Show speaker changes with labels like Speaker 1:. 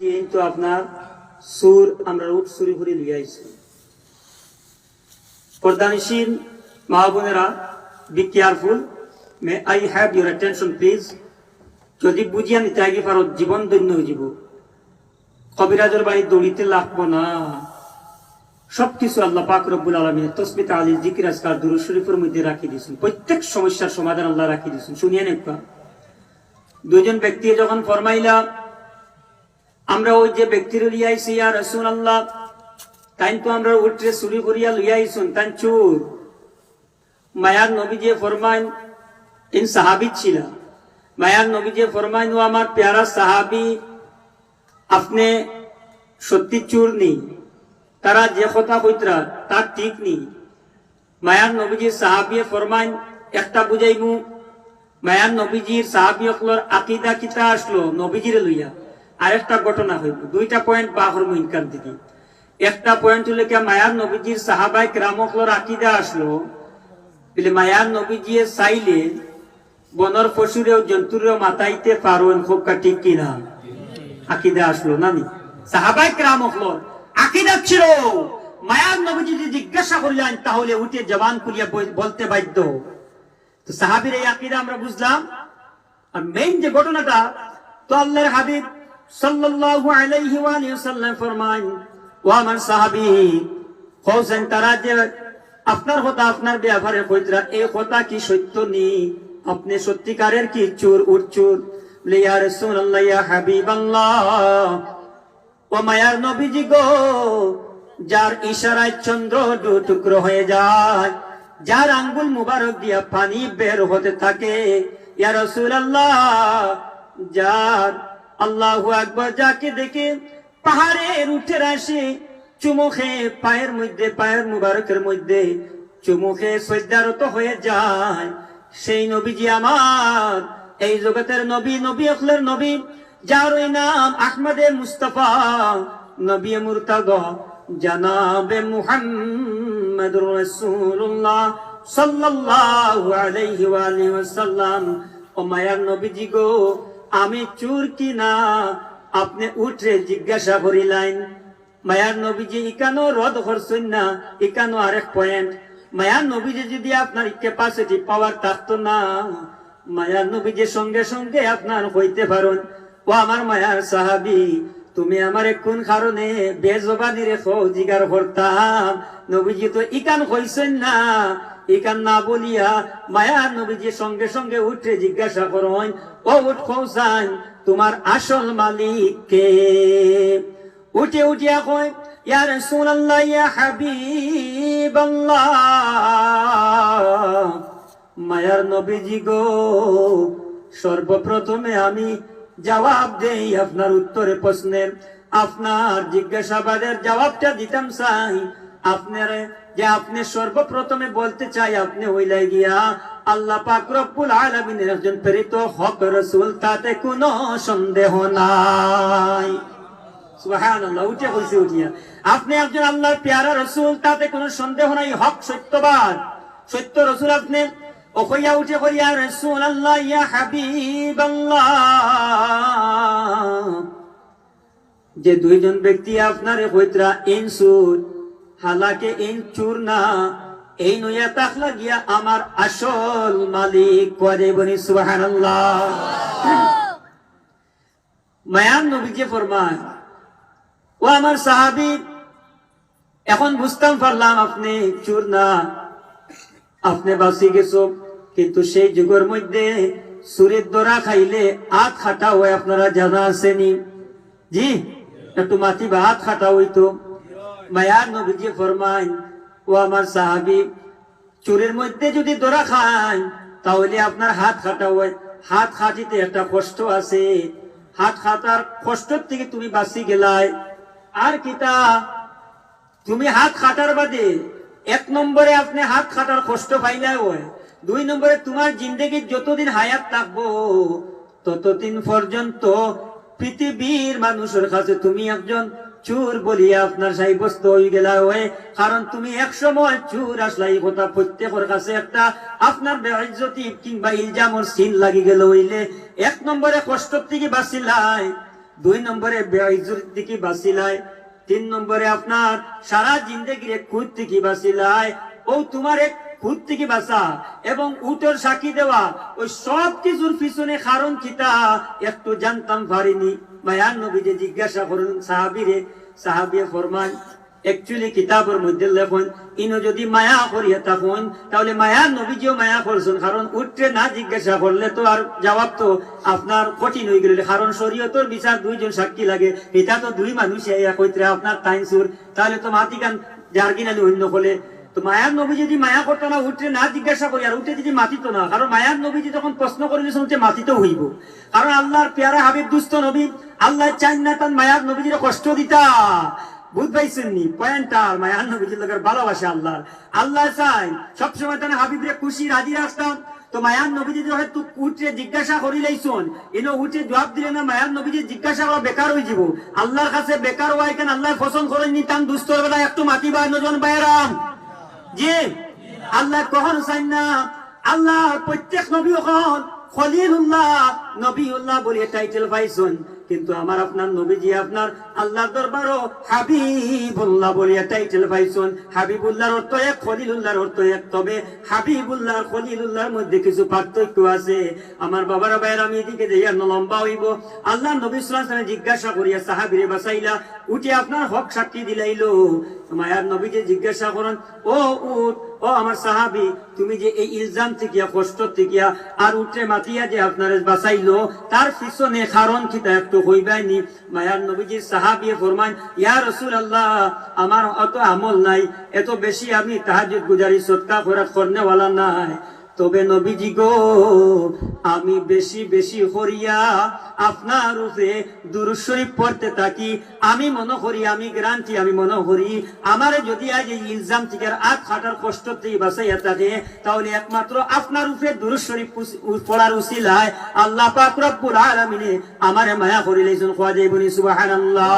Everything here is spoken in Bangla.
Speaker 1: কিন্তু আপনার সুর আমরা উঠ সুরি ভরে লিয়ে আইছি পর্দানিসীন মা বোনেরা, be careful, may I have your attention please. যদি বুঝিয়া নিতে আগে পারো জীবন ধন্য হয়ে যাব। কবিরাজের বাড়ি দৌড়িতে লাগবো না, সবকিছু আল্লাহ পাক রব্বুল আলামিন তসবিহ তাহলিল জিকির আজকার দুরূদ শরীফের মধ্যে রাখি দিয়েছেন। প্রত্যেক সমস্যার সমাধান আল্লাহ রাখি দিয়েছেন। শুনিয়ে নেবা দুইজন ব্যক্তি যখন ফরমাইলা আমরা ওই যে ব্যক্তির লিয়াইছি ইয়া রাসূলুল্লাহ, তাই তো আমরা উঠে চুরি করিয়া লইয়াইছুন তাই চোর। মায়ার নবীজি ফরমাইন ইন সাহাবী ছিল, মায়ার নবীজি ফরমাইন ও আমার প্যারা সাহাবী, আপনি সত্যি চোর নেই, তারা যে কথা কইতরা তার ঠিক নেই। মায়ার নবীজির সাহাবী ফরমাইন একটা বুঝাইমু। মায়ার নবীজির সাহাবী হকলর আকীদা কিতা আসলো নবীজিরে লইয়া আরেকটা ঘটনা হইব। দুইটা পয়েন্ট বাহর মুনকার দিকে। একটা পয়েন্ট হলো কি মায়ার নবীজির সাহাবায়ে কেরাম হকলর আকীদা আসলো বলে মায়ার নবীজি চাইলে বনর পশুরেও জন্তুরেও মাতাইতে পারবেন, খুব ঠিক কিনা? আকীদা আসলো না নি? সাহাবায়ে কেরাম হকলর আকীদা ছিল। মায়ার নবীজি যদি জিজ্ঞাসা করলেন তাহলে উঠে জবান খুলিয়া বলতে বাধ্য। তো সাহাবীর এই আকীদা আমরা বুঝলাম। আর মেইন যে ঘটনাটা, তো আল্লাহর হাবিব সাল্লাল্লাহু আলাইহি ওয়া সাল্লাম ফরমান ও আমার সাহাবী হোসেন, তারা যে আপনার কথা আপনার ব্যাপারে কইতরা এই কথা কি সত্য নি? আপনি সত্যিকারের কি চোর উঠচোর? ইয়া রাসূলুল্লাহ ইয়া হাবিবাল্লাহ, ও মায়ার নবীজি গো, যার ইশারায় চন্দ্র দু টুকরো হয়ে যায়, যার আঙ্গুল মুবারক দিয়া পানি বের হতে থাকে, ইয়া রাসূলুল্লাহ, যার আল্লাহু আকবার যাকে দেখে পাহাড়ের উঠে আসে চুমুখে পায়ের মধ্যে, পায়ের মুবারকের মধ্যে চুমুখে সজদারত হয়ে যায়, সেই নবীজি আমার, এই জগতের নবী, নবী আখলের নবী, যার ওই নাম আহমদে মুস্তাফা, নবী মুরতাদা জনাবে মুহাম্মদুর রাসূলুল্লাহ সাল্লাল্লাহু আলাইহি ওয়া আলিহি ওয়াসাল্লাম। ও মায়ার নবীজি গো, আমি চোর কি না আপনি উঠে জিজ্ঞাসা করিলেন। মায়ার নবীজি ইকানো রদ করছেন না, ইকানো আরেক পয়েন্ট। মায়ার নবীজি যদি আপনার ক্যাপাসিটি পাওয়ার থাকতো না, মায়ার নবীজি সঙ্গে সঙ্গে আপনার হইতে পারেন ও আমার মায়ার সাহাবী, তুমি আমার কোন কারণে বেজবানি রেখো জিগার করতাম। নবীজি তো ইকান হইছেন না, ইকান না বলিয়া মায়ার নবীজি সঙ্গে সঙ্গে উঠে জিজ্ঞাসা করেন, ও উঠ খোসান, তোমার আসল মালিক কে? উঠে উঠিয়া কয় ইয়া রাসূলুল্লাহ ইয়া হাবিবাল্লাহ, মায়ার নবীজি গো, সর্বপ্রথমে আমি জবাব দেই আপনার উত্তরে প্রশ্নের, আপনার জিজ্ঞাসাবাদের জবাবটা দিতাম চাই। আপনার যে আপনি সর্বপ্রথমে বলতে চাই আপনি হইলাই গিয়া আল্লাহ পাক রব্বুল আলামিনের একজন প্রেরিত হক রাসূল, তাতে কোনো সন্দেহ নাই। সুবহানাল্লাহ, উঠে কইছে উঠিয়া আপনি একজন আল্লাহর পেয়ারা রাসূল, তাতে কোনো সন্দেহ নাই, হক সত্যবাদ সত্য রাসূল আপনি। ও কইয়া উঠে কইয়া রাসূলুল্লাহ ইয়া হাবিবাল্লাহ, যে দুইজন ব্যক্তি আপনারে কইতরা ইনসুর, হালাকে ইন চুর না, এই নইয়া তাকলা গিয়া আমার আসল মালিক পদে বনি। সুবহানাল্লাহ। মায়ার নবীজি ফরমান ও আমার সাহাবী, এখন বুঝতাম পারলাম আপনি চোর না, আপনি বাঁচি গেছো। কিন্তু সেই যুগের মধ্যে চুরের দরা খাইলে হাত খাটা হয়, আপনারা জানা আসেনি? জি, একটু মাটি বা হাত খাটা হইতো। মায়ার নবীজি ফরমাইন ও আমার সাহাবী, চোরের মধ্যে যদি দরা খান তাহলে আপনার হাত খাটা হয়। হাত খাটিতে একটা কষ্ট আছে, হাত খাটার কষ্টর থেকে তুমি বাঁচি গেলাই। আর কিতা, তুমি হাত খাটার বাদে এক নম্বরে আপনি হাত খাটার কষ্ট পাইলাই হয়, দুই নম্বরে তোমার জিন্দেগির যতদিন হায়াত থাকবো ততদিন পর্যন্ত পৃথিবীর মানুষের কাছে তুমি একজন চোর বলিয়া আপনার সাব্যস্ত হয়ে গেলা হয়। কারণ তুমি এক সময় চোর আসলাই, কথা প্রত্যেকের কাছে একটা আপনার বেইজ্জতি কিংবা ইলজামর সিন লাগি গেল হইলে এক নম্বরে কষ্ট থেকে বাঁচিলাই। 2 নম্বরে বেইজ্জত থেকে বাঁচিলায়, 3 নম্বরে আপনার সারা জিন্দেগির খুদ থেকে বাঁচিলায়। ও তোমার এক খুদ থেকে বাঁচা এবং উটের সাক্ষী দেওয়া, ওই সব কিছুর পিছনে কারণ কিতা একটু জানতাম পারিনি। মায়ার নবীকে জিজ্ঞাসা করুন সাহাবীরে, সাহাবী ফরমান একচুয়ালি কিতাবের মধ্যে লেখন ইনো যদি মায়া করিয়া থাকুন তাহলে মায়ার নবীজিও মায়া করছেন, কারণ উঠতে না জিজ্ঞাসা করলে তো আর জবাব তো আপনার কঠিন হয়ে গেল, কারণ শরীয়তের বিচার 2 জন সাক্ষী লাগে, এটা তো 2 মানুষ একত্রে আপনার টাইমসুর, তাহলে তো মাতিকান যার কিনা অন্য হলে তো মায়ার নবী যদি মায়া করতো না উঠে না জিজ্ঞাসা করি আর উঠে যদি মাতিত না, কারণ মায়ার নবীজি যখন প্রশ্ন করিলে উঠে মাতিতে হইব, কারণ আল্লাহর পেয়ারা হাবিব দুস্থ নবী, আল্লাহ চান না তার মায়ার নবীজির কষ্ট দিতা। বুঝ পাইছেন নি পয়েন্টার? মায়ার নবীজির লোকের ভালোবাসে আল্লাহ, আল্লাহ চাই সবসময় তার হাবিবরে খুশি রাজি রাখতাম। তো মায়ার নবীজি হয়তো উঠে জিজ্ঞাসা করিলেইছন, এনে উঠে জবাব দিলে না, মায়ার নবীজি জিজ্ঞাসা করা বেকার হয়ে যাব, আল্লাহর কাছে বেকার হওয়াই কেন আল্লাহ পছন্দ করেননি, তান দুস্তর বেলা একটু মাতিবা নজন বাইরাম জি আল্লাহ কখন চাই না। আল্লাহ প্রত্যেক নবী এখন খলিলুল্লাহ নবীউল্লাহ বলে টাইটেল পাইছেন, কিন্তু আমার আপনার নবীজি আপনার আল্লাহর দরবারও হাবিবুল্লাহ বলিয়া টাইটেল পাইছেন। হাবিবুল্লাহর অর্থ এক, খলিলুল্লাহর অর্থ এক, তবে হাবিবুল্লাহ খলিলুল্লাহর মধ্যে কিছু পার্থক্য আছে। আমার বাবারা ভাইয়ের আমি এদিকে যাইয়া লম্বা হইব। আল্লাহ নবী সাল্লাল্লাহু আলাইহি ওয়াসাল্লাম জিজ্ঞাসা করিয়া সাহাবীরে বাঁচাইলা, উঠে আপনার হক সাক্ষী দিলাইলো। মায়ার নবীজি জিজ্ঞাসা করেন, ও উট, ও আমার সাহাবী, তুমি যে এই ইলজাম থেকে কষ্ট থেকে আর উঠে মাতিয়া যে আপনার বাঁচাইলো তার পিছনে কারণ কি তা একটু হইবাইনি? মায়ার নবীজির সাহাবী ফরমান, ইয়া রাসূলুল্লাহ, আমার অত আমল নাই, এত বেশি আমি তাহাজ্জুদ গুজারি সদকা খয়রাত করনেওয়ালা নাই, তবে নবীজি গো আমি বেশি বেশি করিয়া আপনার উপরে দুরূদ শরীফ পড়তে থাকি। আমি মনে করি, আমি গ্যারান্টি, আমি মনে করি আমার যদি আজ এই ইলজাম থেকে আট খাটার কষ্ট থেকে বাঁচাইয়া থাকে তাহলে একমাত্র আপনার উপরে দুরূদ শরীফ পড়ার উসিলায় আল্লাহ পাক রব্বুল আলামিন আমারে মায়া করিলেছেন। খাওয়া যাইবনি সুবহানাল্লাহ।